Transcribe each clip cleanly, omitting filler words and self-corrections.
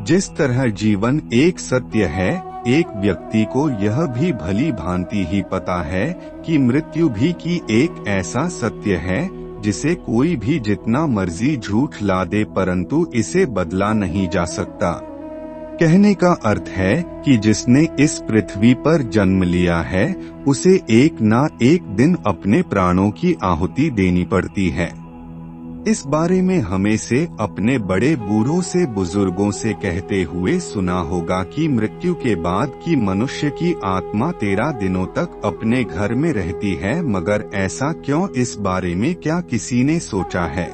जिस तरह जीवन एक सत्य है, एक व्यक्ति को यह भी भली भांति ही पता है कि मृत्यु भी की एक ऐसा सत्य है जिसे कोई भी जितना मर्जी झूठ ला दे परंतु इसे बदला नहीं जा सकता। कहने का अर्थ है कि जिसने इस पृथ्वी पर जन्म लिया है उसे एक ना एक दिन अपने प्राणों की आहुति देनी पड़ती है। इस बारे में हमें से अपने बड़े बूढ़ों से बुजुर्गों से कहते हुए सुना होगा कि मृत्यु के बाद की मनुष्य की आत्मा 13 दिनों तक अपने घर में रहती है, मगर ऐसा क्यों, इस बारे में क्या किसी ने सोचा है?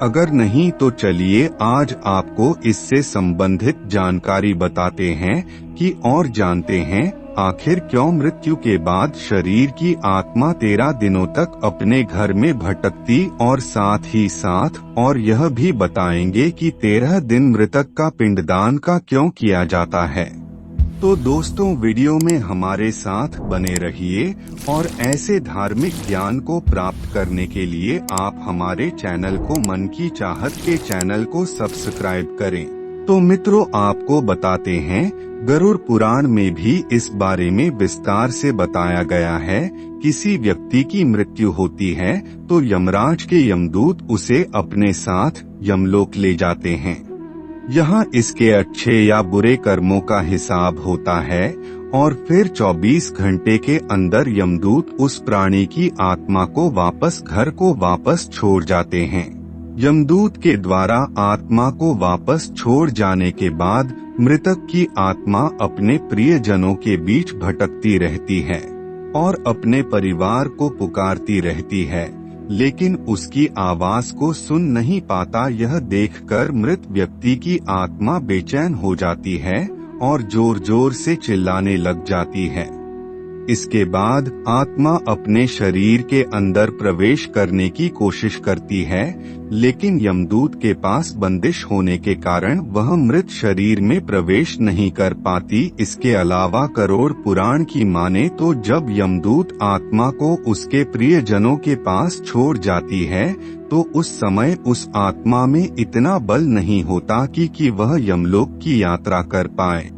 अगर नहीं तो चलिए आज आपको इससे संबंधित जानकारी बताते हैं कि और जानते हैं आखिर क्यों मृत्यु के बाद शरीर की आत्मा 13 दिनों तक अपने घर में भटकती, और साथ ही साथ और यह भी बताएंगे कि 13 दिन मृतक का पिंडदान का क्यों किया जाता है। तो दोस्तों वीडियो में हमारे साथ बने रहिए और ऐसे धार्मिक ज्ञान को प्राप्त करने के लिए आप हमारे चैनल को मन की चाहत के चैनल को सब्सक्राइब करें। तो मित्रों आपको बताते हैं गरुड़ पुराण में भी इस बारे में विस्तार से बताया गया है। किसी व्यक्ति की मृत्यु होती है तो यमराज के यमदूत उसे अपने साथ यमलोक ले जाते हैं। यहाँ इसके अच्छे या बुरे कर्मों का हिसाब होता है और फिर 24 घंटे के अंदर यमदूत उस प्राणी की आत्मा को वापस घर को वापस छोड़ जाते हैं। यमदूत के द्वारा आत्मा को वापस छोड़ जाने के बाद मृतक की आत्मा अपने प्रियजनों के बीच भटकती रहती है और अपने परिवार को पुकारती रहती है, लेकिन उसकी आवाज को सुन नहीं पाता। यह देखकर मृत व्यक्ति की आत्मा बेचैन हो जाती है और जोर जोर से चिल्लाने लग जाती है। इसके बाद आत्मा अपने शरीर के अंदर प्रवेश करने की कोशिश करती है, लेकिन यमदूत के पास बंदिश होने के कारण वह मृत शरीर में प्रवेश नहीं कर पाती। इसके अलावा गरुड़ पुराण की माने तो जब यमदूत आत्मा को उसके प्रियजनों के पास छोड़ जाती है तो उस समय उस आत्मा में इतना बल नहीं होता कि वह यमलोक की यात्रा कर पाए।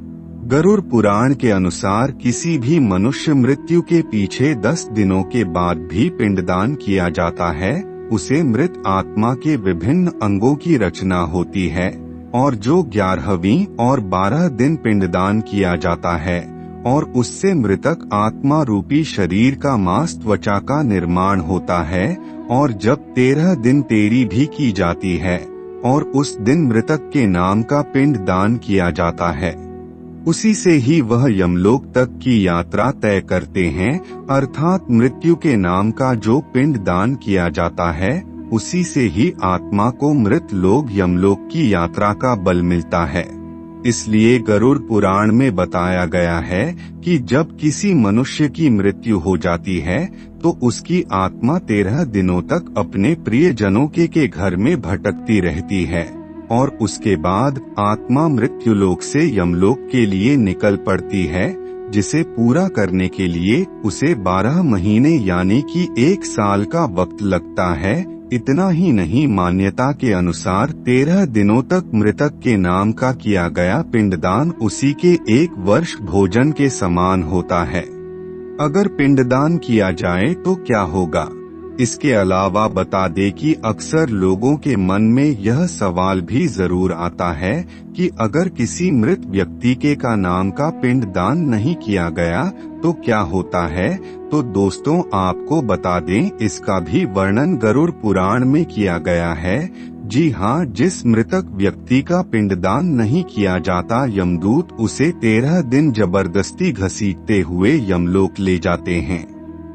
गरुड़ पुराण के अनुसार किसी भी मनुष्य मृत्यु के पीछे 10 दिनों के बाद भी पिंडदान किया जाता है। उसे मृत आत्मा के विभिन्न अंगों की रचना होती है और जो 11वीं और 12 दिन पिंडदान किया जाता है और उससे मृतक आत्मा रूपी शरीर का मांस त्वचा का निर्माण होता है। और जब 13 दिन तेरी भी की जाती है और उस दिन मृतक के नाम का पिंडदान किया जाता है, उसी से ही वह यमलोक तक की यात्रा तय करते हैं। अर्थात मृत्यु के नाम का जो पिंड दान किया जाता है उसी से ही आत्मा को मृत लोग यमलोक की यात्रा का बल मिलता है। इसलिए गरुड़ पुराण में बताया गया है कि जब किसी मनुष्य की मृत्यु हो जाती है तो उसकी आत्मा 13 दिनों तक अपने प्रियजनों के घर में भटकती रहती है और उसके बाद आत्मा मृत्युलोक से यमलोक के लिए निकल पड़ती है, जिसे पूरा करने के लिए उसे 12 महीने यानी कि 1 साल का वक्त लगता है। इतना ही नहीं, मान्यता के अनुसार 13 दिनों तक मृतक के नाम का किया गया पिंडदान उसी के 1 वर्ष भोजन के समान होता है। अगर पिंडदान किया जाए तो क्या होगा? इसके अलावा बता दे कि अक्सर लोगों के मन में यह सवाल भी जरूर आता है कि अगर किसी मृत व्यक्ति के का नाम का पिंडदान नहीं किया गया तो क्या होता है। तो दोस्तों आपको बता दें इसका भी वर्णन गरुड़ पुराण में किया गया है। जी हाँ, जिस मृतक व्यक्ति का पिंडदान नहीं किया जाता यमदूत उसे 13 दिन जबरदस्ती घसीटते हुए यमलोक ले जाते हैं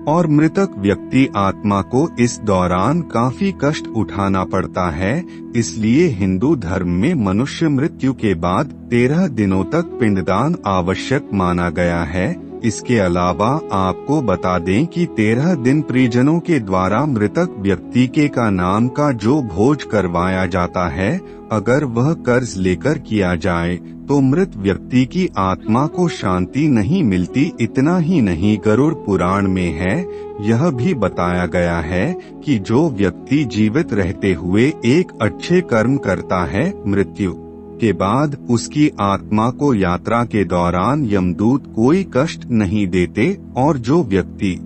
और मृतक व्यक्ति आत्मा को इस दौरान काफी कष्ट उठाना पड़ता है। इसलिए हिंदू धर्म में मनुष्य मृत्यु के बाद 13 दिनों तक पिंडदान आवश्यक माना गया है। इसके अलावा आपको बता दें कि 13 दिन परिजनों के द्वारा मृतक व्यक्ति के का नाम का जो भोज करवाया जाता है, अगर वह कर्ज लेकर किया जाए तो मृत व्यक्ति की आत्मा को शांति नहीं मिलती। इतना ही नहीं, गरुड़ पुराण में है यह भी बताया गया है कि जो व्यक्ति जीवित रहते हुए एक अच्छे कर्म करता है, मृत्यु के बाद उसकी आत्मा को यात्रा के दौरान यमदूत कोई कष्ट नहीं देते, और जो व्यक्ति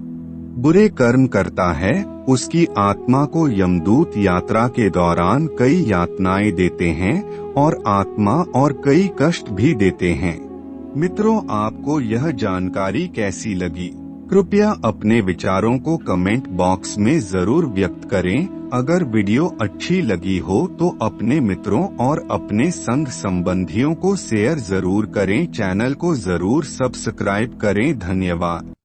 बुरे कर्म करता है उसकी आत्मा को यमदूत यात्रा के दौरान कई यातनाएं देते हैं और आत्मा और कई कष्ट भी देते हैं। मित्रों, आपको यह जानकारी कैसी लगी? कृपया अपने विचारों को कमेंट बॉक्स में जरूर व्यक्त करें। अगर वीडियो अच्छी लगी हो तो अपने मित्रों और अपने संग संबंधियों को शेयर जरूर करें। चैनल को जरूर सब्सक्राइब करें। धन्यवाद।